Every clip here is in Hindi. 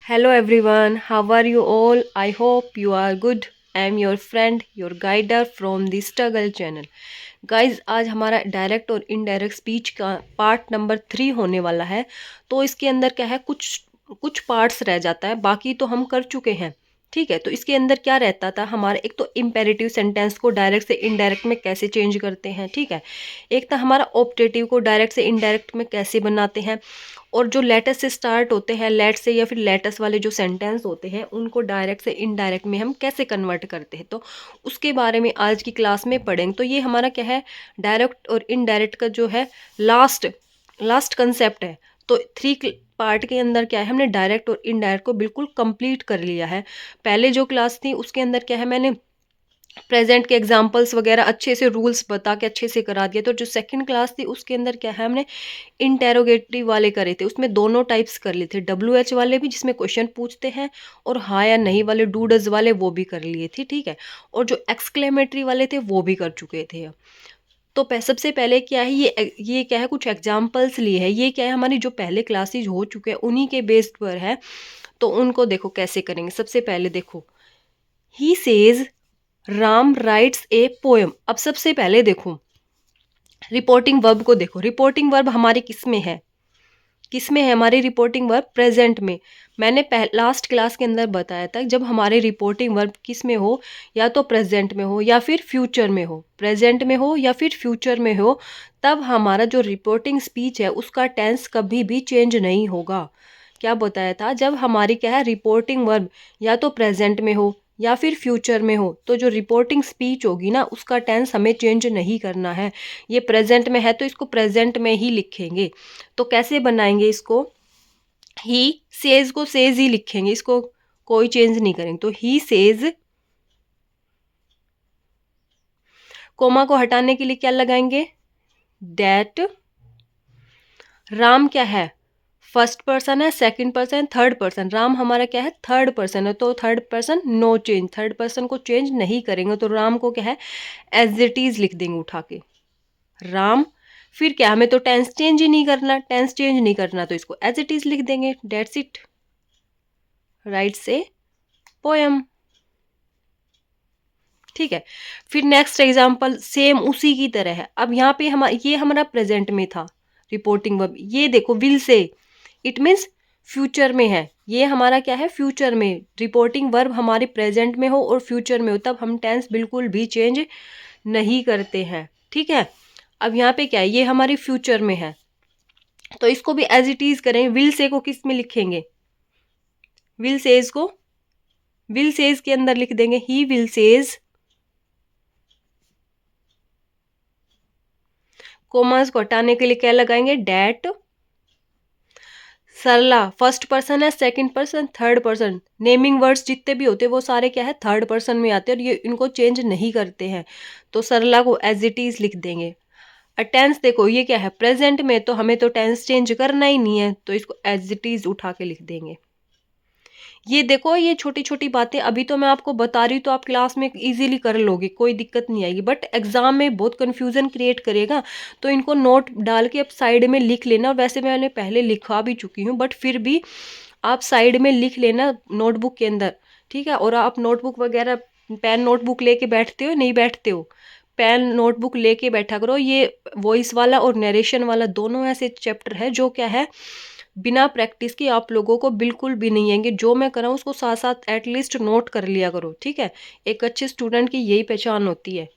Hello everyone, how are you all? I hope you are good. I am your friend, your guider from the Struggle channel. Guys आज हमारा डायरेक्ट और इनडायरेक्ट स्पीच का पार्ट नंबर 3 होने वाला है। तो इसके अंदर क्या है, कुछ कुछ पार्ट्स रह जाता है, बाकी तो हम कर चुके हैं। ठीक है, तो इसके अंदर क्या रहता था हमारा, एक तो इम्पेरेटिव सेंटेंस को डायरेक्ट से इनडायरेक्ट में कैसे चेंज करते हैं। ठीक है, एक था हमारा ऑप्टेटिव को डायरेक्ट से इनडायरेक्ट में कैसे बनाते हैं, और जो लेटर से स्टार्ट होते हैं, लेट से या फिर लेटस वाले जो सेंटेंस होते हैं उनको डायरेक्ट से इनडायरेक्ट में हम कैसे कन्वर्ट करते हैं, तो उसके बारे में आज की क्लास में पढ़ेंगे। तो ये हमारा क्या है, डायरेक्ट और इनडायरेक्ट का जो है लास्ट लास्ट कंसेप्ट है। तो 3 पार्ट के अंदर क्या है, हमने डायरेक्ट और इनडायरेक्ट को बिल्कुल कंप्लीट कर लिया है। पहले जो क्लास थी उसके अंदर क्या है, मैंने प्रेजेंट के एग्जाम्पल्स वगैरह अच्छे से रूल्स बता के अच्छे से करा दिया। तो जो सेकंड क्लास थी उसके अंदर क्या है, हमने इंटेरोगेटिव वाले करे थे। उसमें दोनों टाइप्स कर लिए थे, WH वाले भी जिसमें क्वेश्चन पूछते हैं, और हाँ या नहीं वाले डू डज वाले वो भी कर लिए थे। ठीक है, और जो एक्सक्लेमेटरी वाले थे वो भी कर चुके थे। तो सबसे पहले क्या है, ये क्या है, कुछ एग्जाम्पल्स लिए है। ये क्या है, हमारी जो पहले क्लासेज हो चुके हैं उन्हीं के बेस्ड पर है। तो उनको देखो कैसे करेंगे। सबसे पहले देखो, he says Ram writes a poem. अब सबसे पहले देखो रिपोर्टिंग वर्ब को देखो। रिपोर्टिंग वर्ब हमारी किस में है, किस में है हमारी रिपोर्टिंग वर्ब, प्रेजेंट में। मैंने लास्ट क्लास के अंदर बताया था, जब हमारे रिपोर्टिंग वर्ब किस में हो, या तो प्रेजेंट में हो या फिर फ्यूचर में हो, प्रेजेंट में हो या फिर फ्यूचर में हो, तब हमारा जो रिपोर्टिंग स्पीच है उसका टेंस कभी भी चेंज नहीं होगा। क्या बताया था, जब हमारी क्या है रिपोर्टिंग वर्ब या तो प्रेजेंट में हो या फिर फ्यूचर में हो, तो जो रिपोर्टिंग स्पीच होगी ना उसका टेंस हमें चेंज नहीं करना है। ये प्रेजेंट में है तो इसको प्रेजेंट में ही लिखेंगे। तो कैसे बनाएंगे इसको, ही सेज को सेज ही लिखेंगे, इसको कोई चेंज नहीं करेंगे। तो ही सेज, कोमा को हटाने के लिए क्या लगाएंगे, दैट। राम क्या है, फर्स्ट पर्सन है, second person, third person. Ram हमारा क्या है, थर्ड पर्सन है, तो third person no change, third person को चेंज नहीं करेंगे। तो राम को क्या है, एज इट इज लिख देंगे उठा के, राम। फिर क्या, हमें तो टेंस चेंज ही नहीं करना, टेंस चेंज नहीं करना तो इसको एज इट इज लिख देंगे, that's it, writes a poem. ठीक है, फिर नेक्स्ट एग्जांपल सेम उसी की तरह है। अब यहाँ पे ये हमारा प्रेजेंट में था रिपोर्टिंग वर्ब। ये देखो will say, it means future में है। ये हमारा क्या है, फ्यूचर में। रिपोर्टिंग वर्ब हमारे प्रेजेंट में हो और फ्यूचर में हो तब हम टेंस बिल्कुल भी चेंज नहीं करते हैं। ठीक है, अब यहाँ पे क्या है, ये हमारे फ्यूचर में है तो इसको भी एज इट इज करें। विल से को किस में लिखेंगे, विल सेज को विल सेज के अंदर लिख देंगे, ही विल सेज। कोमास को हटाने के लिए क्या लगाएंगे, डैट। सरला फर्स्ट पर्सन है, second person, third person. Naming words जितने भी होते हैं वो सारे क्या है, थर्ड पर्सन में आते हैं और ये इनको चेंज नहीं करते हैं। तो सरला को एज इट इज लिख देंगे। टेंस देखो, ये क्या है, प्रेजेंट में, तो हमें तो टेंस चेंज करना ही नहीं है तो इसको एज इट इज उठा के लिख देंगे। ये देखो, ये छोटी छोटी बातें अभी तो मैं आपको बता रही हूँ तो आप क्लास में इजीली कर लोगे, कोई दिक्कत नहीं आएगी, बट एग्जाम में बहुत कंफ्यूजन क्रिएट करेगा। तो इनको नोट डाल के अब साइड में लिख लेना। वैसे मैंने पहले लिखा भी चुकी हूँ बट फिर भी आप साइड में लिख लेना नोटबुक के अंदर। ठीक है, और आप नोटबुक वगैरह पेन नोटबुक लेके बैठते हो, नहीं बैठते हो, पेन नोटबुक लेके बैठा करो। ये वॉइस वाला और नरेशन वाला दोनों ऐसे चैप्टर है जो क्या है, बिना प्रैक्टिस के आप लोगों को बिल्कुल भी नहीं आएंगे। जो मैं कराऊँ उसको साथ साथ एटलीस्ट नोट कर लिया करो। ठीक है, एक अच्छे स्टूडेंट की यही पहचान होती है,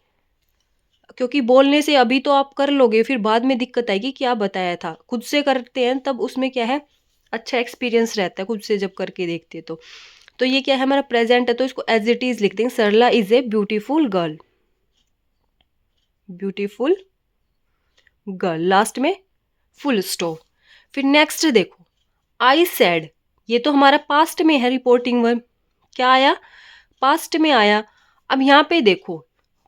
क्योंकि बोलने से अभी तो आप कर लोगे, फिर बाद में दिक्कत आएगी क्या बताया था। खुद से करते हैं तब उसमें क्या है, अच्छा एक्सपीरियंस रहता है खुद से जब करके देखते हैं तो ये क्या है, हमारा प्रेजेंट है तो इसको एज इट इज लिख देंगे, Sarla is a beautiful girl, beautiful girl, last में फुल स्टॉप। फिर नेक्स्ट देखो, आई सेड, ये तो हमारा पास्ट में है रिपोर्टिंग वर्ब। क्या आया, पास्ट में आया। अब यहाँ पे देखो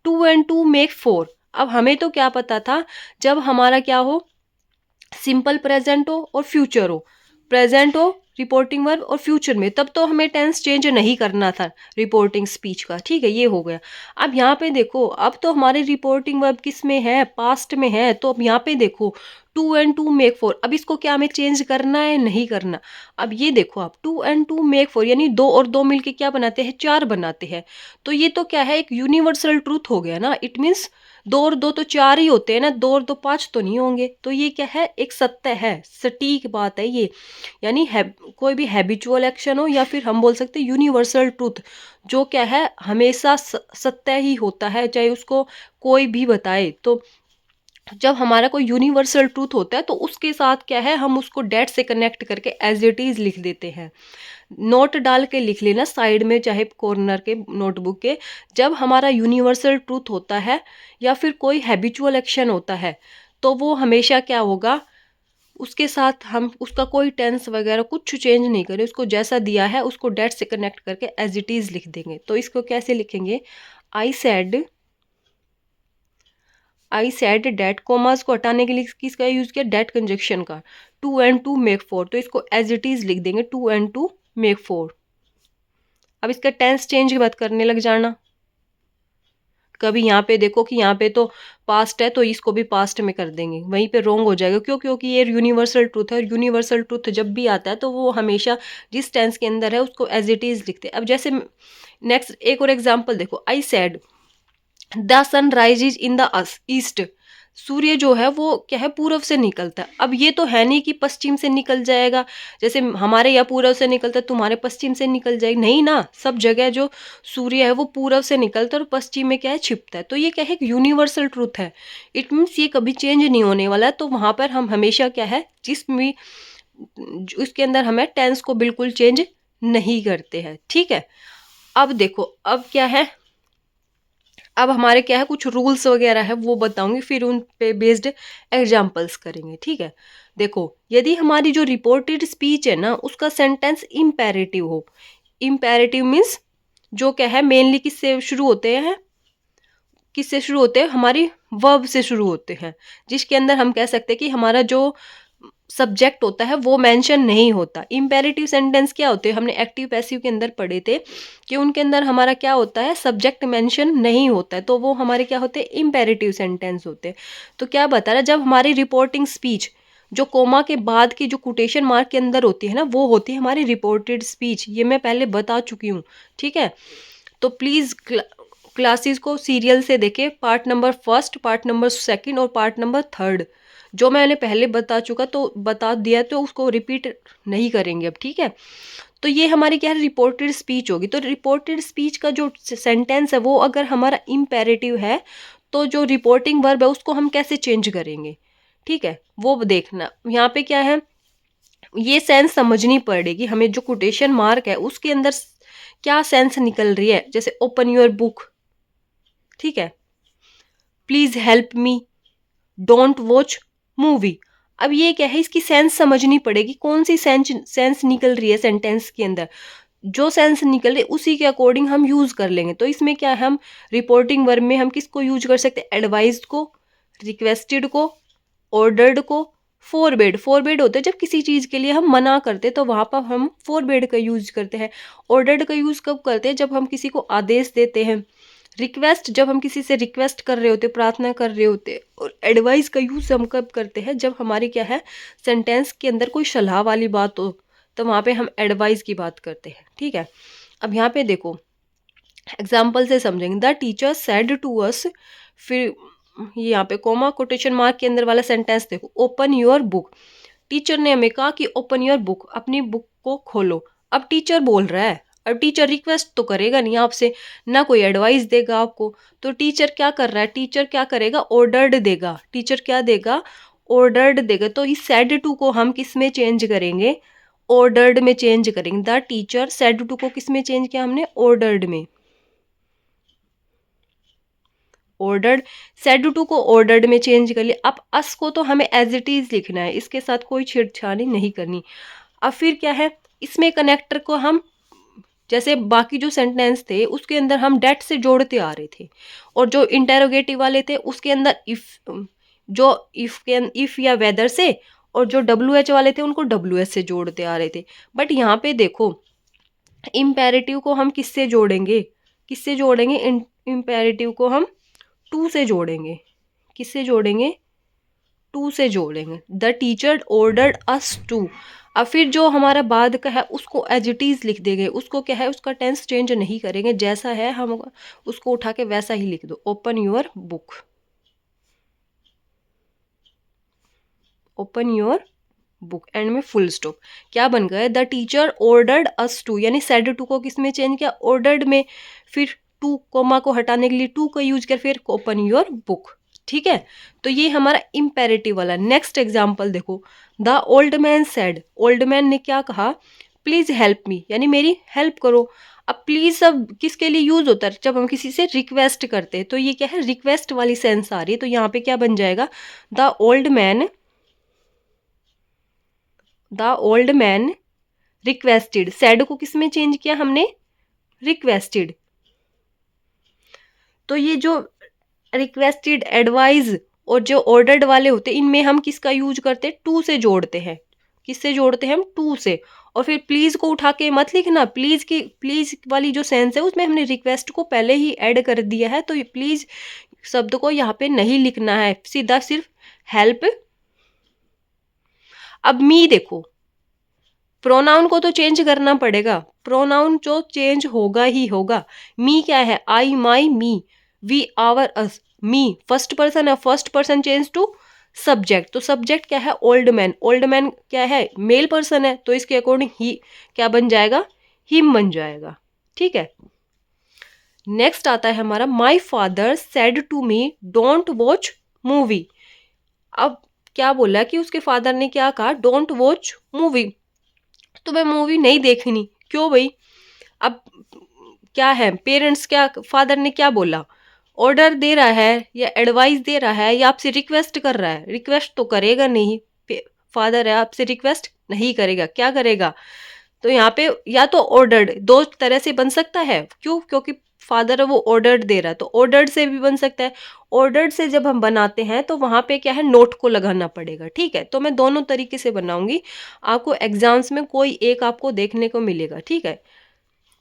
2 and 2 मेक 4। अब हमें तो क्या पता था, जब हमारा क्या हो, सिंपल प्रेजेंट हो और फ्यूचर हो, प्रेजेंट हो रिपोर्टिंग वर्ब और फ्यूचर में, तब तो हमें टेंस चेंज नहीं करना था रिपोर्टिंग स्पीच का। ठीक है, ये हो गया। अब यहाँ पे देखो, अब तो हमारे रिपोर्टिंग वर्ब किस में है, पास्ट में है। तो अब यहाँ पे देखो, 2 and 2 make 4। अब इसको क्या हमें चेंज करना है, नहीं करना। अब ये देखो, आप 2 and 2 make 4 यानी 2 और 2 मिलके क्या बनाते हैं, 4 बनाते हैं। तो ये तो क्या है, एक यूनिवर्सल ट्रूथ हो गया ना। इट मीन्स 2 और 2 तो 4 ही होते हैं ना, 2 और 2 5 तो नहीं होंगे। तो ये क्या है, एक सत्य है, सटीक बात है ये। यानी कोई भी हैबिचुअल एक्शन हो या फिर हम बोल सकते हैं यूनिवर्सल ट्रूथ, जो क्या है हमेशा सत्य ही होता है, चाहे उसको कोई भी बताए। तो जब हमारा कोई यूनिवर्सल ट्रूथ होता है तो उसके साथ क्या है, हम उसको डेट से कनेक्ट करके एज इट इज लिख देते हैं। नोट डाल के लिख लेना साइड में, चाहे कॉर्नर के नोटबुक के। जब हमारा यूनिवर्सल ट्रूथ होता है या फिर कोई हैबिचुअल एक्शन होता है, तो वो हमेशा क्या होगा, उसके साथ हम उसका कोई टेंस वगैरह कुछ चेंज नहीं करें, उसको जैसा दिया है उसको डेट से कनेक्ट करके एज इट इज लिख देंगे। तो इसको कैसे लिखेंगे, आई सेड डेट, कोमास को हटाने के लिए किसका यूज किया, डेट कंजक्शन का, 2 and 2 make 4। तो इसको एज इट इज लिख देंगे, 2 and 2 make 4। अब इसका टेंस चेंज की बात करने लग जाना। कभी यहाँ पे देखो कि यहाँ पे तो पास्ट है, तो इसको भी पास्ट में कर देंगे, वहीं पे रॉन्ग हो जाएगा। क्यों, क्योंकि ये यूनिवर्सल ट्रूथ है, और यूनिवर्सल ट्रूथ जब भी आता है तो वो हमेशा जिस टेंस के अंदर है उसको एज इट इज लिखते हैं। अब जैसे नेक्स्ट एक और एग्जांपल देखो, I said the sun rises in the east. सूर्य जो है वो क्या है, पूर्व से निकलता है। अब ये तो है नहीं कि पश्चिम से निकल जाएगा, जैसे हमारे यहाँ पूर्व से निकलता है तुम्हारे पश्चिम से निकल जाएगा, नहीं ना। सब जगह जो सूर्य है वो पूर्व से निकलता है और पश्चिम में क्या है, छिपता है। तो ये क्या है, एक यूनिवर्सल ट्रूथ है। इट मीन्स ये कभी चेंज नहीं होने वाला है। तो वहां पर हम हमेशा क्या है, जिस भी उसके अंदर हमें टेंस को बिल्कुल चेंज नहीं करते हैं। ठीक है, अब देखो, अब क्या है, अब हमारे क्या है, कुछ रूल्स वगैरह है वो बताऊंगी, फिर उन पे बेस्ड एग्जांपल्स करेंगे। ठीक है, देखो, यदि हमारी जो रिपोर्टेड स्पीच है ना, उसका सेंटेंस इम्पेरेटिव हो। इम्पेरेटिव मीन्स जो क्या है, मेनली किससे शुरू होते हैं, किससे शुरू होते हैं, हमारी वर्ब से शुरू होते हैं, जिसके अंदर हम कह सकते हैं कि हमारा जो सब्जेक्ट होता है वो मेंशन नहीं होता। इम्पेरेटिव सेंटेंस क्या होते हैं, हमने एक्टिव पैसिव के अंदर पढ़े थे कि उनके अंदर हमारा क्या होता है, सब्जेक्ट मेंशन नहीं होता है, तो वो हमारे क्या होते हैं, इम्पेरेटिव सेंटेंस होते हैं। तो क्या बता रहा है, जब हमारी रिपोर्टिंग स्पीच जो कोमा के बाद की जो कोटेशन मार्क के अंदर होती है ना, वो होती है हमारी रिपोर्टेड स्पीच। ये मैं पहले बता चुकी हूँ। ठीक है, तो प्लीज़ क्लासेस को सीरियल से देखें, पार्ट नंबर 1, पार्ट नंबर 2 और पार्ट नंबर 3। जो मैंने पहले बता दिया, तो उसको रिपीट नहीं करेंगे अब। ठीक है, तो ये हमारी क्या है, रिपोर्टेड स्पीच होगी। तो रिपोर्टेड स्पीच का जो सेंटेंस है वो अगर हमारा इम्पेरेटिव है, तो जो रिपोर्टिंग वर्ब है उसको हम कैसे चेंज करेंगे। ठीक है, वो देखना। यहाँ पे क्या है, ये सेंस समझनी पड़ेगी हमें। जो कोटेशन मार्क है उसके अंदर क्या सेंस निकल रही है, जैसे ओपन योर बुक। ठीक है, please help me, don't watch movie. अब ये क्या है, इसकी सेंस समझनी पड़ेगी, कौन सी सेंस निकल रही है सेंटेंस के अंदर। जो सेंस निकल रही है उसी के अकॉर्डिंग हम यूज कर लेंगे। तो इसमें क्या है, हम रिपोर्टिंग वर्ब में हम किसको यूज कर सकते हैं, एडवाइज्ड को, रिक्वेस्टेड को, ऑर्डर्ड को, फोरबेड। फोरबेड होते हैं जब किसी चीज के लिए हम मना करते हैं, तो वहां पर हम फोरबेड का यूज करते हैं। ऑर्डर्ड का यूज कब करते हैं, जब हम किसी को आदेश देते हैं। रिक्वेस्ट, जब हम किसी से रिक्वेस्ट कर रहे होते, प्रार्थना कर रहे होते। और एडवाइस का यूज हम कब करते हैं, जब हमारी क्या है, सेंटेंस के अंदर कोई सलाह वाली बात हो, तो वहां पे हम एडवाइस की बात करते हैं। ठीक है, अब यहाँ पे देखो, एग्जाम्पल से समझेंगे। The teacher said to us, फिर ये यहाँ पे कोमा कोटेशन मार्क के अंदर वाला सेंटेंस देखो, ओपन योर बुक। टीचर ने हमें कहा कि ओपन योर बुक, अपनी बुक को खोलो। अब टीचर बोल रहा है, अब टीचर रिक्वेस्ट तो करेगा नहीं आपसे, ना कोई एडवाइस देगा आपको। तो टीचर क्या कर रहा है, टीचर क्या करेगा, ऑर्डर्ड देगा। टीचर क्या देगा, ऑर्डर्ड देगा। तो इस सेड टू को हम किस में चेंज करेंगे, ऑर्डर्ड में चेंज करेंगे। द टीचर सेड टू को किस में चेंज किया हमने, ऑर्डर्ड में। ऑर्डर्ड, सेड टू को ऑर्डर्ड में चेंज कर लिया। अब अस को तो हमें एज इट इज लिखना है, इसके साथ कोई छेड़छाड़ी नहीं करनी। अब फिर क्या है, इसमें कनेक्टर को हम जैसे बाकी जो सेंटेंस थे उसके अंदर हम डेट से जोड़ते आ रहे थे, और जो इंटेरोगेटिव वाले थे उसके अंदर इफ, जो इफ या वेदर से, और जो WH वाले थे उनको WH से जोड़ते आ रहे थे। बट यहाँ पे देखो इम्पेरेटिव को हम किससे जोड़ेंगे, किससे जोड़ेंगे, इम्पेरेटिव को हम टू से जोड़ेंगे। किससे जोड़ेंगे, टू से जोड़ेंगे। The teacher ordered us to. अब फिर जो हमारा बाद का है उसको एज इट इज लिख देंगे, उसको क्या है उसका टेंस चेंज नहीं करेंगे, जैसा है हम उसको उठा के वैसा ही लिख दो। Open your book, open your book, end में फुल स्टॉप। क्या बन गया, the teacher ordered us to, यानी सेड टू को किस में चेंज किया, ऑर्डर्ड में। फिर टू कोमा को हटाने के लिए टू का यूज कर, फिर ओपन योर बुक। ठीक है, तो ये हमारा इम्पेरेटिव वाला। नेक्स्ट एग्जाम्पल देखो, the old man said, old man ने क्या कहा, प्लीज हेल्प मी, यानी मेरी हेल्प करो। अब प्लीज अब किसके लिए यूज होता है, जब हम किसी से रिक्वेस्ट करते हैं, तो ये क्या है रिक्वेस्ट वाली सेंस आ रही है। तो यहाँ पे क्या बन जाएगा, the old man, the old man requested. Sad को किस में चेंज किया हमने, रिक्वेस्टेड। तो ये जो रिक्वेस्टेड, एडवाइज और जो ऑर्डर्ड वाले होते हैं, इनमें हम किसका यूज करते हैं, टू से जोड़ते हैं। किससे जोड़ते हैं हम, टू से। और फिर प्लीज को उठा के मत लिखना, प्लीज की प्लीज वाली जो सेंस है उसमें हमने रिक्वेस्ट को पहले ही ऐड कर दिया है, तो ये प्लीज शब्द को यहाँ पे नहीं लिखना है, सीधा सिर्फ हेल्प। अब मी देखो, प्रोनाउन को तो चेंज करना पड़ेगा, प्रोनाउन जो चेंज होगा ही होगा। मी क्या है, I my me, we our us. Me first person है, first person change to subject, तो सब्जेक्ट क्या है, ओल्ड मैन। ओल्ड मैन क्या है, मेल पर्सन है, तो इसके अकॉर्डिंग ही क्या बन जाएगा, हिम बन जाएगा। ठीक है, नेक्स्ट आता है हमारा, my father said to me don't watch movie. अब क्या बोला कि उसके फादर ने क्या कहा, डोंट वॉच मूवी, तो मैं मूवी नहीं देखनी। क्यों भाई, अब क्या है, पेरेंट्स क्या, फादर ने क्या बोला, ऑर्डर दे रहा है या एडवाइस दे रहा है या आपसे रिक्वेस्ट कर रहा है, रिक्वेस्ट तो करेगा नहीं, फादर है आपसे रिक्वेस्ट नहीं करेगा, क्या करेगा। तो यहाँ पे या तो ऑर्डर्ड, दो तरह से बन सकता है। क्यों, क्योंकि फादर वो ऑर्डर्ड दे रहा है, तो ऑर्डर्ड से भी बन सकता है। ऑर्डर्ड से जब हम बनाते हैं तो वहां पे क्या है, नोट को लगाना पड़ेगा। ठीक है, तो मैं दोनों तरीके से बनाऊंगी, आपको एग्जाम्स में कोई एक आपको देखने को मिलेगा। ठीक है,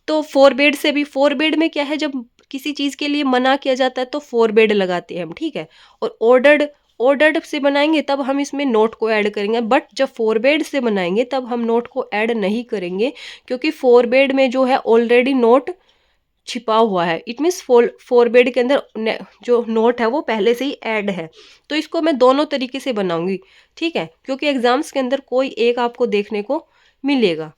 तो फोरबेड से भी, फोरबेड में क्या है, जब किसी चीज के लिए मना किया जाता है तो फोरबेड लगाते हैं हम। ठीक है, और ऑर्डर्ड, ऑर्डर्ड से बनाएंगे तब हम इसमें नोट को ऐड करेंगे, बट जब फोरबेड से बनाएंगे तब हम नोट को ऐड नहीं करेंगे, क्योंकि फोरबेड में जो है ऑलरेडी नोट छिपा हुआ है। इट मीन्स फोरबेड के अंदर जो नोट है वो पहले से ही ऐड है। तो इसको मैं दोनों तरीके से बनाऊंगी। ठीक है, क्योंकि एग्जाम्स के अंदर कोई एक आपको देखने को मिलेगा।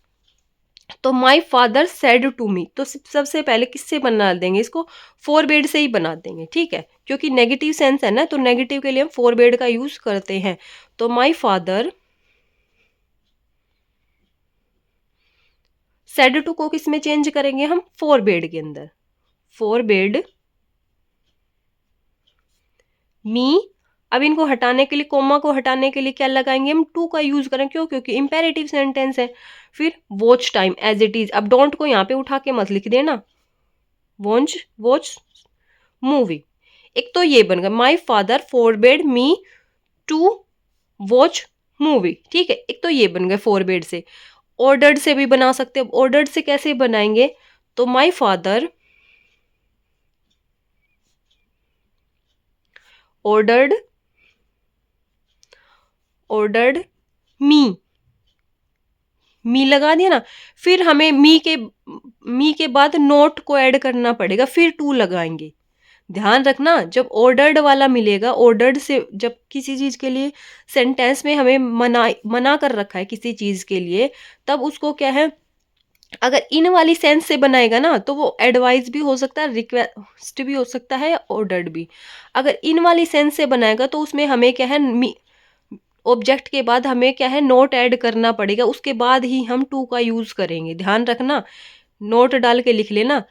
तो my father said to me, तो सबसे पहले किससे बना देंगे इसको, फोरबेड से ही बना देंगे। ठीक है, क्योंकि नेगेटिव सेंस है ना, तो नेगेटिव के लिए हम फोरबेड का यूज करते हैं। तो माई फादर सेड टू को किस में चेंज करेंगे हम, फोरबेड के अंदर। फोरबेड मी। अब इनको हटाने के लिए, कोमा को हटाने के लिए क्या लगाएंगे हम, टू का यूज करें। क्यों, क्योंकि इंपेरेटिव सेंटेंस है। फिर watch time as it is, अब डोंट को यहाँ पे उठा के मत लिख देना, वॉच वॉच मूवी। एक तो ये बन गया, my father forbade me to watch movie. ठीक है, एक तो ये बन गए फोरबेड से। ऑर्डर्ड से भी बना सकते हैं। ऑर्डर्ड से कैसे बनाएंगे, तो my father ordered, ordered me, me लगा दिया ना। फिर हमें मी के बाद नोट को ऐड करना पड़ेगा, फिर टू लगाएंगे। ध्यान रखना, जब ऑर्डर्ड वाला मिलेगा, ऑर्डर्ड से जब किसी चीज के लिए सेंटेंस में हमें मना कर रखा है किसी चीज के लिए, तब उसको क्या है, अगर इन वाली सेंस से बनाएगा ना तो वो एडवाइस भी हो सकता है, रिक्वेस्ट भी हो सकता है, ऑर्डर्ड भी। अगर इन वाली सेंस से बनाएगा तो उसमें हमें क्या है, ऑब्जेक्ट के बाद हमें क्या है, नोट ऐड करना पड़ेगा, उसके बाद ही हम टू का यूज करेंगे। ध्यान रखना, नोट डाल के लिख लेना,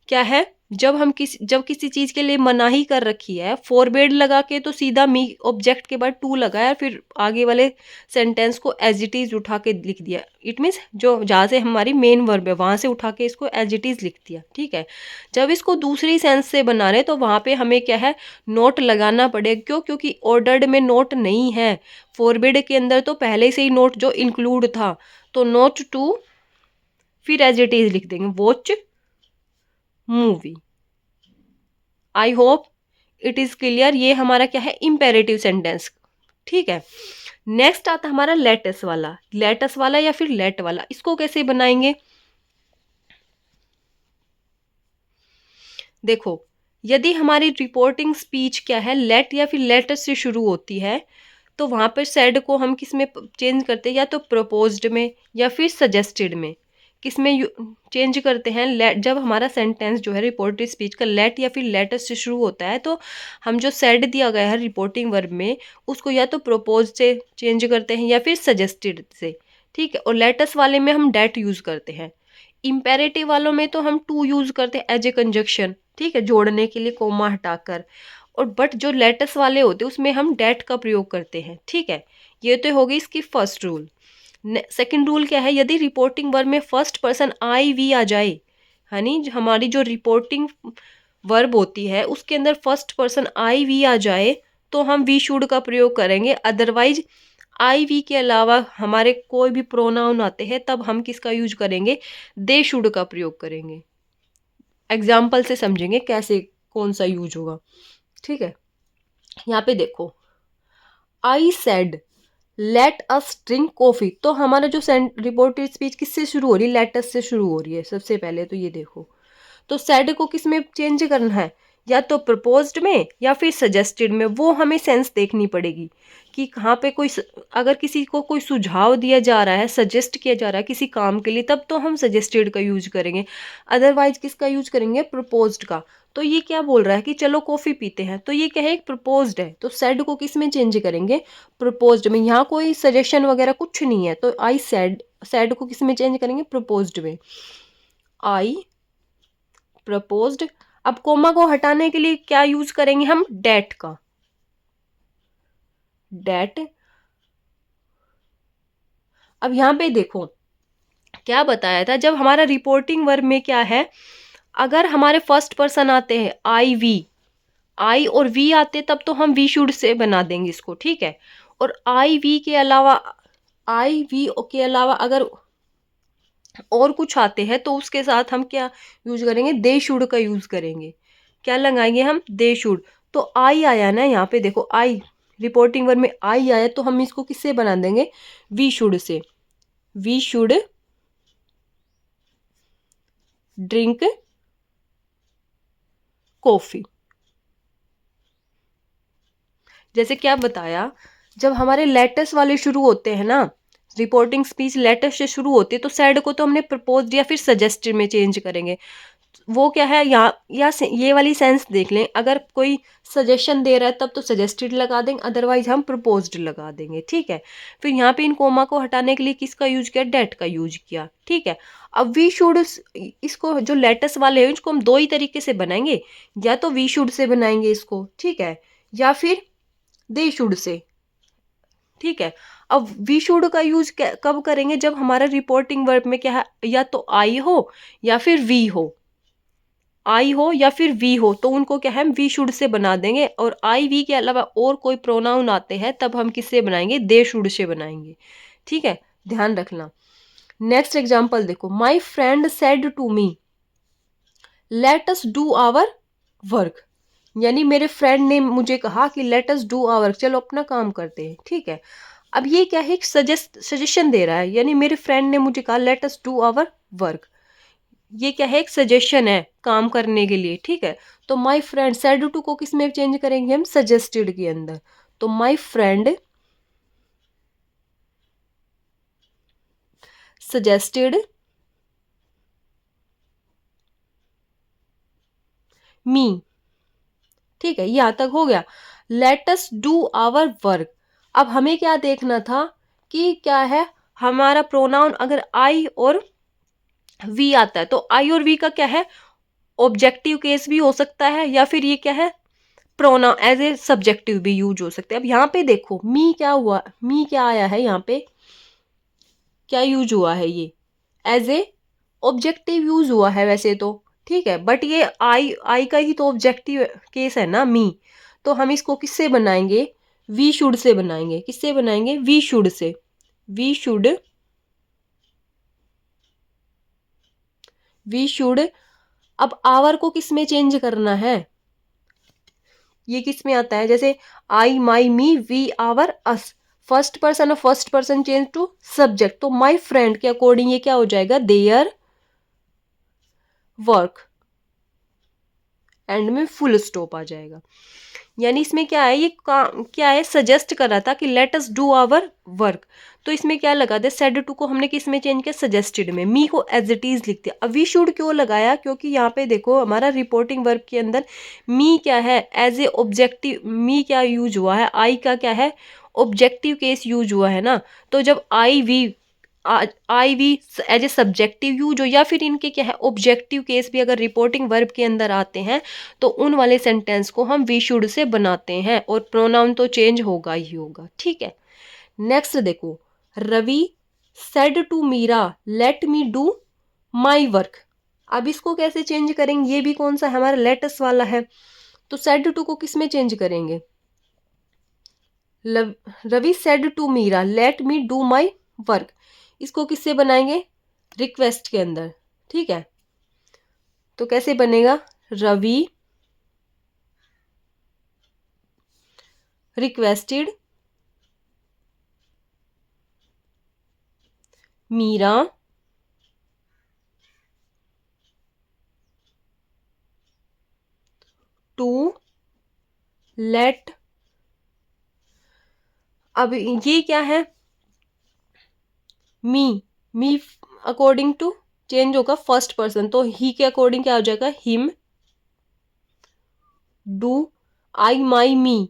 क्या है, जब किसी चीज के लिए मनाही कर रखी है, फॉरबिड लगा के तो सीधा मी ऑब्जेक्ट के बाद टू लगाया, फिर आगे वाले सेंटेंस को एज इट इज उठा के लिख दिया। इट मीन्स जो जहाँ से हमारी मेन वर्ब है वहां से उठा के इसको एज इट इज लिख दिया, ठीक है। जब इसको दूसरी सेंस से बना रहे तो वहां पे हमें क्या है, नोट लगाना पड़ेगा। क्यों? क्योंकि ऑर्डर्ड में नोट नहीं है, फॉरबिड के अंदर तो पहले से ही नोट जो इंक्लूड था, तो नोट टू फिर एज इट इज लिख देंगे, watch movie. I hope it is clear. ये हमारा क्या है, इंपेरेटिव सेंटेंस, ठीक है। नेक्स्ट आता हमारा लेटस वाला, लेटस वाला या फिर लेट वाला। इसको कैसे बनाएंगे, देखो, यदि हमारी रिपोर्टिंग स्पीच क्या है, लेट या फिर लेटस से शुरू होती है, तो वहां पर सेड को हम किस में चेंज करते हैं, या तो प्रपोज्ड में या फिर सजेस्टेड में। किस में चेंज करते हैं, लेट। जब हमारा सेंटेंस जो है रिपोर्टेड स्पीच का लेट या फिर लेटस से शुरू होता है, तो हम जो सेड दिया गया है रिपोर्टिंग वर्ब में, उसको या तो प्रपोज से चेंज करते हैं या फिर सजेस्टेड से, ठीक है। और लेटस वाले में हम डेट यूज करते हैं। इम्पेरेटिव वालों में तो हम टू यूज करते हैं एज ए कंजक्शन, ठीक है, जोड़ने के लिए कोमा हटाकर। और बट जो लेटस वाले होते हैं उसमें हम डेट का प्रयोग करते हैं, ठीक है। ये तो होगी इसकी फर्स्ट रूल। सेकंड रूल क्या है, यदि रिपोर्टिंग वर्ब में फर्स्ट पर्सन आई वी आ जाए, यानी हमारी जो रिपोर्टिंग वर्ब होती है उसके अंदर फर्स्ट पर्सन आई वी आ जाए, तो हम वी शुड का प्रयोग करेंगे। अदरवाइज आई वी के अलावा हमारे कोई भी प्रोनाउन आते हैं तब हम किसका यूज करेंगे, दे शुड का प्रयोग करेंगे। एग्जाम्पल से समझेंगे कैसे कौन सा यूज होगा, ठीक है। यहाँ पे देखो, I said let us drink coffee, तो हमारा जो रिपोर्टेड स्पीच किससे शुरू हो रही है, लेट अस से शुरू हो रही है सबसे पहले। तो ये देखो, तो सेड को किस में चेंज करना है, या तो प्रपोज्ड में या फिर सजेस्टेड में। वो हमें सेंस देखनी पड़ेगी कि कहाँ पे कोई अगर किसी को कोई सुझाव दिया जा रहा है, सजेस्ट किया जा रहा है किसी काम के लिए, तब तो हम सजेस्टेड का यूज करेंगे। अदरवाइज किसका यूज करेंगे, प्रपोज्ड का। तो ये क्या बोल रहा है कि चलो कॉफी पीते हैं, तो ये क्या है, एक प्रपोज्ड है, तो सेड को किस में चेंज करेंगे, प्रपोज्ड में। यहाँ कोई सजेशन वगैरह कुछ नहीं है, तो आई सेड, सेड को किस में चेंज करेंगे, प्रपोज्ड में। आई प्रपोज्ड। अब कोमा को हटाने के लिए क्या यूज करेंगे हम, डेट का, डेट। अब यहां पे देखो क्या बताया था, जब हमारा रिपोर्टिंग वर्ब में क्या है, अगर हमारे फर्स्ट पर्सन आते हैं आई वी, आई और वी आते तब तो हम वी शुड से बना देंगे इसको, ठीक है। और आई वी के अलावा, आई वी के अलावा अगर और कुछ आते हैं तो उसके साथ हम क्या यूज करेंगे, दे शुड का यूज करेंगे। क्या लगाएंगे हम, दे शुड। तो आई आया ना यहाँ पे देखो, आई रिपोर्टिंग वर्ब में आई आया, तो हम इसको किससे बना देंगे, we should say. We should drink coffee. जैसे क्या बताया, जब हमारे लेटस वाले शुरू होते हैं ना, रिपोर्टिंग स्पीच लेटस से शुरू होती है, तो सैड को तो हमने प्रपोज या फिर सजेस्टेड में चेंज करेंगे। वो क्या है, यहाँ या ये वाली सेंस देख लें, अगर कोई सजेशन दे रहा है तब तो सजेस्टेड लगा देंगे, अदरवाइज हम प्रपोज्ड लगा देंगे, ठीक है। फिर यहाँ पे इन कोमा को हटाने के लिए किसका यूज किया, डेट का यूज किया, ठीक है। अब वी शुड, इसको जो लेटस वाले हैं इसको हम दो ही तरीके से बनाएंगे, या तो वी शुड से बनाएंगे इसको, ठीक है, या फिर दे शुड से, ठीक है। अब वी शुड का यूज कब करेंगे, जब हमारा रिपोर्टिंग वर्ब में क्या है, या तो आई हो या फिर वी हो, आई हो या फिर वी हो, तो उनको क्या है, हम वी शुड से बना देंगे। और आई वी के अलावा और कोई प्रोनाउन आते हैं तब हम किससे बनाएंगे, दे शुड से बनाएंगे, ठीक है, ध्यान रखना। नेक्स्ट एग्जाम्पल देखो, my friend said to me let us do our work, यानी मेरे फ्रेंड ने मुझे कहा कि let us do our work, चलो अपना काम करते हैं, ठीक है। अब ये क्या है, एक सजेशन दे रहा है, यानी मेरे फ्रेंड ने मुझे कहा let us do our work. ये क्या है, एक सजेशन है काम करने के लिए, ठीक है। तो माई फ्रेंड सेड टू को किस में चेंज करेंगे हम, सजेस्टेड के अंदर। तो माई फ्रेंड सजेस्टेड मी, ठीक है, यहां तक हो गया। Let us do our work. अब हमें क्या देखना था कि क्या है, हमारा प्रोनाउन अगर आई और वी आता है, तो आई और वी का क्या है, ऑब्जेक्टिव केस भी हो सकता है या फिर ये क्या है, प्रोनाउन एज ए सब्जेक्टिव भी यूज हो सकते हैं। अब यहाँ पे देखो मी क्या हुआ, मी क्या आया है यहाँ पे, क्या यूज हुआ है, ये एज ए ऑब्जेक्टिव यूज हुआ है वैसे तो, ठीक है, बट ये आई का ही तो ऑब्जेक्टिव केस है ना मी, तो हम इसको किससे बनाएंगे, वी शुड से बनाएंगे। किससे बनाएंगे, we should say. We should, we should. अब आवर को किस में चेंज करना है, ये किस में आता है, जैसे I my me we our us, first person और first person change to subject, तो माई फ्रेंड के अकॉर्डिंग ये क्या हो जाएगा, देयर वर्क, एंड में फुल स्टॉप आ जाएगा। यानी इसमें क्या है, ये क्या है, सजेस्ट कर रहा था कि let us do our work, तो इसमें क्या लगा दे, सेड टू को हमने किस में चेंज किया, सजेस्टेड में। मी को एज इट इज लिखते हैं। अब वी शुड क्यों लगाया, क्योंकि यहाँ पे देखो हमारा रिपोर्टिंग वर्ब के अंदर मी क्या है, एज ए ऑब्जेक्टिव, मी क्या यूज हुआ है, आई का क्या है, ऑब्जेक्टिव केस यूज हुआ है ना, तो जब I we as a subjective use हो या फिर इनके क्या है ऑब्जेक्टिव केस भी अगर रिपोर्टिंग वर्ब के अंदर आते हैं तो उन वाले सेंटेंस को हम वी शुड से बनाते हैं, और प्रोनाउन तो चेंज होगा ही होगा, ठीक है। नेक्स्ट देखो, Ravi said to Meera let me do my work. अब इसको कैसे चेंज करेंगे, ये भी कौन सा है, हमारा लेटस वाला है, तो सेड टू को किस में चेंज करेंगे, Ravi said to Meera let me do my work, इसको किससे बनाएंगे, रिक्वेस्ट के अंदर, ठीक है। तो कैसे बनेगा, Ravi requested Meera to let, अब ये क्या है, मी अकॉर्डिंग टू चेंज होगा फर्स्ट पर्सन, तो ही के अकॉर्डिंग क्या हो जाएगा, हिम। डू आई माई मी,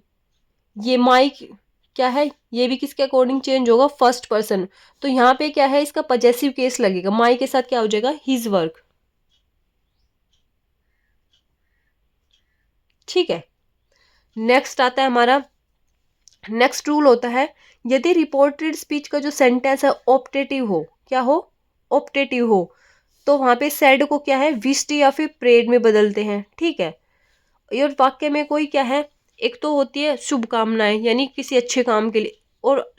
ये माई क्या है, ये भी किसके अकॉर्डिंग चेंज होगा, फर्स्ट पर्सन, तो यहाँ पे क्या है, इसका पजेसिव केस लगेगा, माई के साथ क्या हो जाएगा, हिज वर्क, ठीक है। नेक्स्ट आता है हमारा, नेक्स्ट रूल होता है, यदि रिपोर्टेड स्पीच का जो सेंटेंस है ऑप्टेटिव हो, क्या हो, ऑप्टेटिव हो, तो वहां पे सेड को क्या है, विश्ड या फिर प्रेड में बदलते हैं, ठीक है। और वाक्य में कोई क्या है, एक तो होती है शुभकामनाएं यानी किसी अच्छे काम के लिए, और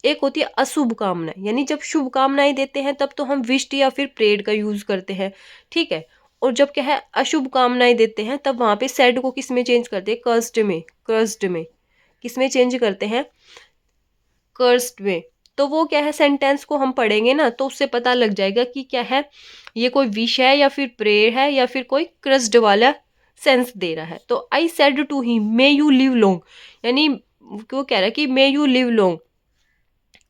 एक होती है अशुभकामनाएं, यानी जब शुभकामनाएं देते हैं तब तो हम विश्ड या फिर प्रेड का यूज करते हैं, ठीक है। और जब क्या है अशुभकामनाएं देते हैं तब वहां पे सेड को किस में चेंज करते हैं, कर्स्ड में, कर्स्ड में, किस में चेंज करते हैं, कर्स्ड में। तो वो क्या है, सेंटेंस को हम पढ़ेंगे ना तो उससे पता लग जाएगा कि क्या है, ये कोई विश है या फिर प्रेयर है या फिर कोई क्रस्ड वाला सेंस दे रहा है। तो I said to he may you live long, यानी वो कह रहा है कि मे यू लिव लॉन्ग,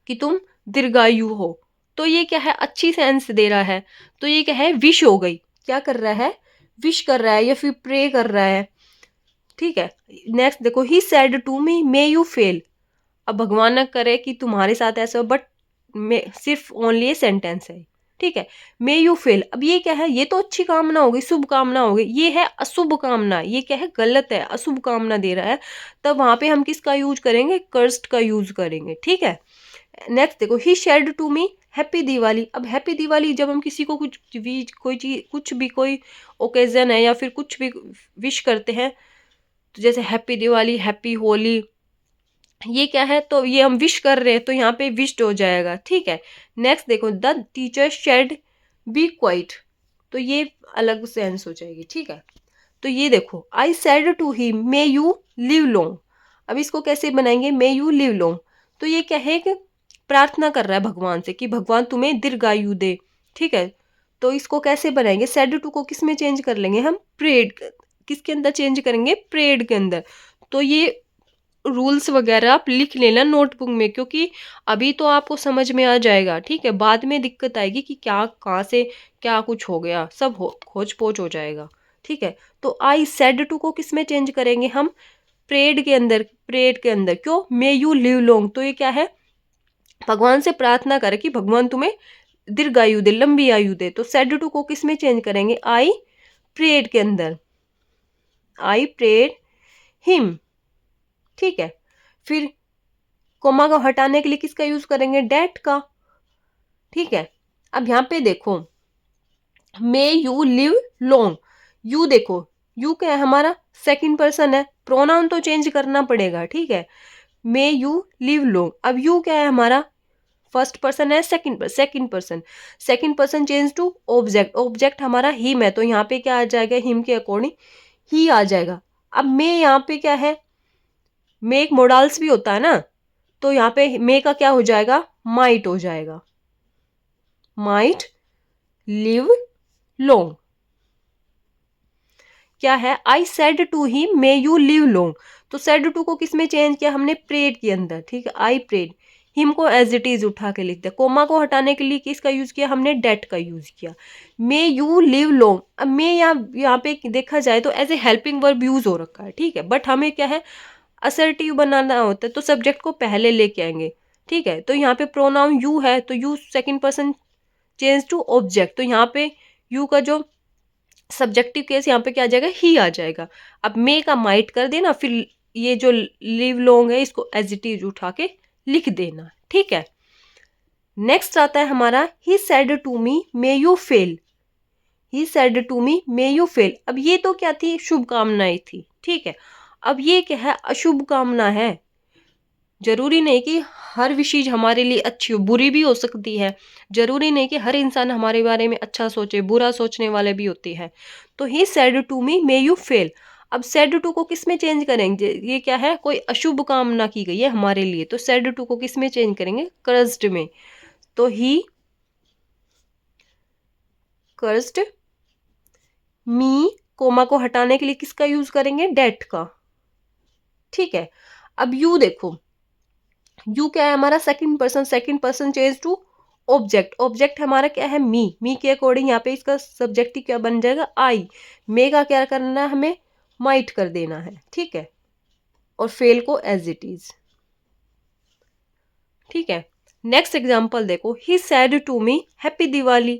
कि तुम दीर्घायु हो, तो ये क्या है, अच्छी सेंस दे रहा है, तो ये क्या है, विश हो गई, क्या कर रहा है, विश कर रहा है या फिर प्रे कर रहा है, ठीक है। नेक्स्ट देखो, he said to me may you fail, अब भगवान न करे कि तुम्हारे साथ ऐसा हो, बट मे सिर्फ ओनली ये सेंटेंस है, ठीक है। मे यू फेल, अब ये क्या है, ये तो अच्छी कामना होगी, शुभ कामना होगी, ये है अशुभ कामना, ये क्या है, गलत है, अशुभ कामना दे रहा है, तब वहां पे हम किसका यूज करेंगे, कर्स्ड का यूज करेंगे, ठीक है। नेक्स्ट देखो, he shared to me happy Diwali, अब हैप्पी दिवाली जब हम किसी को कुछ भी कोई चीज, कुछ भी कोई ओकेजन है या फिर कुछ भी विश करते हैं, तो जैसे हैप्पी दिवाली, हैप्पी होली, ये क्या है, तो ये हम विश कर रहे हैं तो यहाँ पे विश्ड हो जाएगा, ठीक है। नेक्स्ट देखो, the teacher said be quiet, तो ये अलग सेंस हो जाएगी, ठीक है। तो ये देखो, I said to him may you live long, अब इसको कैसे बनाएंगे, मे यू लिव लॉन्ग, तो ये क्या है कि प्रार्थना कर रहा है भगवान से कि भगवान तुम्हें दीर्घायु दे, ठीक है। तो इसको कैसे बनाएंगे, सेड टू को किस में चेंज कर लेंगे हम, प्रेड, किसके अंदर चेंज करेंगे, प्रेड के अंदर। तो ये रूल्स वगैरह आप लिख लेना नोटबुक में, क्योंकि अभी तो आपको समझ में आ जाएगा, ठीक है, बाद में दिक्कत आएगी कि क्या कहाँ से क्या कुछ हो गया, सब हो खोज पोच हो जाएगा, ठीक है। तो आई सेड टू को किस में चेंज करेंगे हम, प्रेड के अंदर, प्रेड के अंदर, क्यों, मे यू लिव लॉन्ग, तो ये क्या है, भगवान से प्रार्थना करे कि भगवान तुम्हें दीर्घायु दे, लंबी आयु दे, तो सेड टू को किस में चेंज करेंगे, आई प्रेड के अंदर, आई प्रेड हिम, ठीक है। फिर कोमा को हटाने के लिए किसका यूज करेंगे, डेट का, ठीक है। अब यहाँ पे देखो, may you live long, you देखो, यू क्या है हमारा, सेकंड पर्सन है, प्रोनाउन तो चेंज करना पड़ेगा, ठीक है। मे यू लिव लॉन्ग, अब यू क्या है हमारा, फर्स्ट पर्सन है, second person change to object, object हमारा हिम है, तो यहाँ पे क्या आ जाएगा, हिम के अकॉर्डिंग ही आ जाएगा। अब मे यहाँ पे क्या है, मे एक मोडाल्स भी होता है ना, तो यहाँ पे मे का क्या हो जाएगा, माइट हो जाएगा, माइट लिव लॉन्ग। क्या है, I said to he may you live long, तो सेड टू को किस में चेंज किया हमने, प्रेड के अंदर, ठीक है। आई प्रेड, हिम को एज इट इज उठा के लिख दिया, कोमा को हटाने के लिए किसका यूज किया हमने, डेट का यूज किया। मे यू लिव लॉन्ग, अब मे यहाँ पे देखा जाए तो as a helping verb use हो रखा है, ठीक है, बट हमें क्या है, असर्टिव बनाना होता है, तो सब्जेक्ट को पहले लेके आएंगे, ठीक है। तो यहाँ पे प्रोनाउन यू है, तो you second person change to object, तो यहाँ पे यू का जो सब्जेक्टिव केस यहाँ पे क्या आ जाएगा, ही आ जाएगा। अब मे का माइट कर देना, फिर ये जो लिव लॉन्ग है इसको एज इट इज उठा के लिख देना, ठीक है। नेक्स्ट आता है हमारा, he said to me may you fail, he said to me may you fail. अब ये तो क्या थी, शुभकामनाएं थी, ठीक है। अब ये क्या है, अशुभ कामना है। जरूरी नहीं कि हर भी चीज हमारे लिए अच्छी हो, बुरी भी हो सकती है। जरूरी नहीं कि हर इंसान हमारे बारे में अच्छा सोचे, बुरा सोचने वाले भी होते हैं। तो he said to me may you fail, अब सेड टू को किस में चेंज करेंगे, ये क्या है, कोई अशुभ कामना की गई है हमारे लिए, तो सेड टू को किस में चेंज करेंगे, कर्स्ड में। तो ही कर्स्ड मी, कोमा को हटाने के लिए किसका यूज करेंगे, डेट का, ठीक है। अब यू देखो, यू क्या है हमारा, second person change to object, object हमारा क्या है, मी के अकॉर्डिंग यहाँ पे इसका सब्जेक्टिव क्या बन जाएगा, आई। मे का क्या करना है हमें, माइट कर देना है, ठीक है, और फेल को एज इट इज, ठीक है। नेक्स्ट एग्जांपल देखो, he said to me happy Diwali,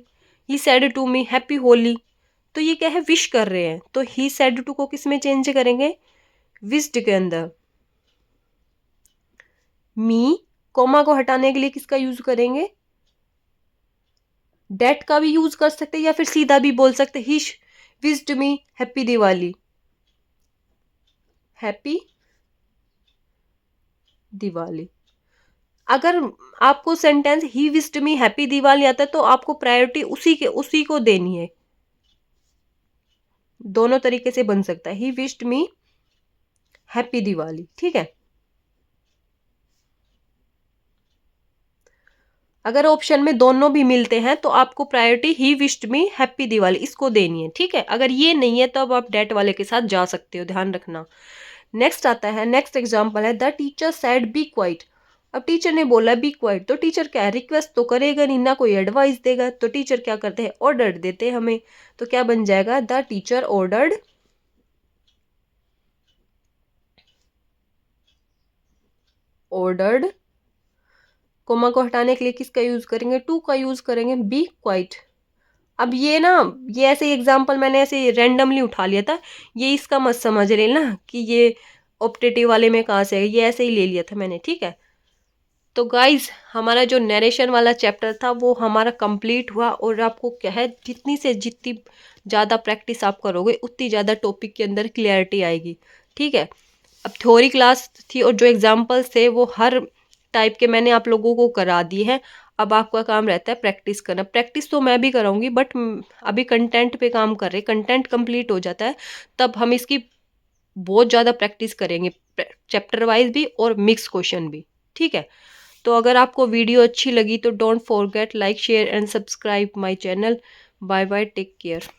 he said to me happy Holi, तो ये क्या है, विश कर रहे हैं, तो ही सेड टू को किस में चेंज करेंगे, विश्ड के अंदर। मी, कोमा को हटाने के लिए किसका यूज करेंगे, डेट का भी यूज कर सकते हैं, या फिर सीधा भी बोल सकते, he wished me happy Diwali, happy Diwali. अगर आपको sentence he wished me happy Diwali आता है, तो आपको प्रायोरिटी उसी को देनी है। दोनों तरीके से बन सकता है, he wished me happy Diwali, ठीक है। अगर ऑप्शन में दोनों भी मिलते हैं तो आपको priority he wished me happy Diwali इसको देनी है, ठीक है। अगर ये नहीं है तो अब आप डेट वाले के साथ जा सकते हो, ध्यान रखना। नेक्स्ट आता है, नेक्स्ट एग्जांपल है, the teacher said be quiet. अब टीचर ने बोला बी क्वाइट, तो टीचर क्या है, रिक्वेस्ट तो करेगा नहीं, ना कोई एडवाइस देगा, तो टीचर क्या करते हैं, ऑर्डर देते हैं हमें। तो क्या बन जाएगा, the teacher ordered, ordered, comma को हटाने के लिए किसका यूज करेंगे, टू का यूज करेंगे, बी क्वाइट। अब ये ना, ये ऐसे एग्जाम्पल मैंने ऐसे रैंडमली उठा लिया था, ये इसका मत समझ लेना कि ये ऑप्टेटिव वाले में कहाँ से है, ये ऐसे ही ले लिया था मैंने, ठीक है। तो गाइज, हमारा जो नरेशन वाला चैप्टर था वो हमारा कंप्लीट हुआ, और आपको क्या है, जितनी से जितनी ज़्यादा प्रैक्टिस आप करोगे उतनी ज़्यादा टॉपिक के अंदर क्लियरिटी आएगी, ठीक है। अब थ्योरी क्लास थी और जो एग्जाम्पल्स थे वो हर टाइप के मैंने आप लोगों को करा दिए हैं। अब आपका काम रहता है प्रैक्टिस करना। प्रैक्टिस तो मैं भी कराऊंगी, बट अभी कंटेंट पे काम कर रहे, कंटेंट कंप्लीट हो जाता है तब हम इसकी बहुत ज़्यादा प्रैक्टिस करेंगे, चैप्टर वाइज भी और मिक्स क्वेश्चन भी, ठीक है। तो अगर आपको वीडियो अच्छी लगी तो don't forget like share and subscribe my channel. Bye bye, take care.